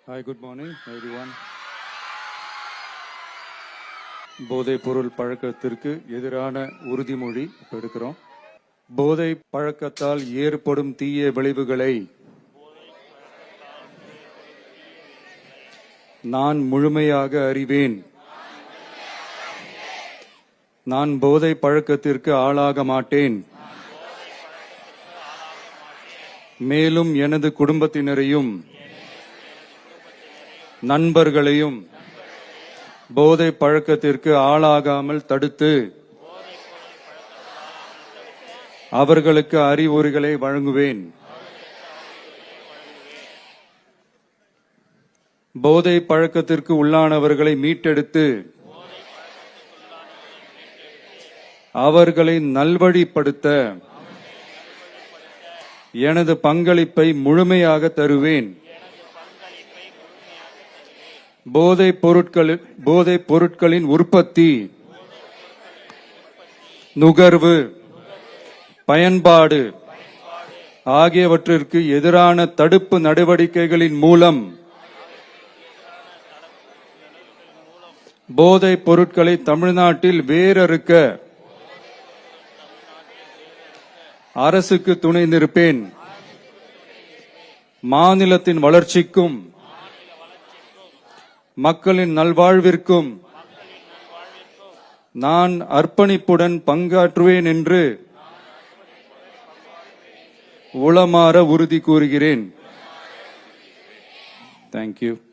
Hi, good morning, everyone. போதைப் பொருள் பழக்கத்திற்கு எதிரான உறுதிமொழி எடுக்கிறோம். போதை பழக்கத்தால் ஏற்படும் தீய விளைவுகளை நான் முழுமையாக அறிவேன். நான் போதை பழக்கத்திற்கு ஆளாக மாட்டேன். மேலும் எனது குடும்பத்தினரையும் நண்பர்களையும் போதை பழக்கத்திற்கு ஆளாகாமல் தடுத்து அவர்களுக்கு அறிவுரைகளை வழங்குவேன். போதை பழக்கத்திற்கு உள்ளானவர்களை மீட்டெடுத்து அவர்களை நல்வழிப்படுத்த எனது பங்களிப்பை முழுமையாக தருவேன். போதைப் பொருட்களின் உற்பத்தி, நுகர்வு, பயன்பாடு ஆகியவற்றிற்கு எதிரான தடுப்பு நடவடிக்கைகளின் மூலம் போதைப் பொருட்களை தமிழ்நாட்டில் வேரறுக்க அரசுக்கு துணை நிற்பேன். மாநிலத்தின் வளர்ச்சிக்கும் மக்களின் நல்வாழ்விற்கும் நான் அர்ப்பணிப்புடன் பங்காற்றுவேன் என்று உளமாற உறுதி கூறுகிறேன். Thank you.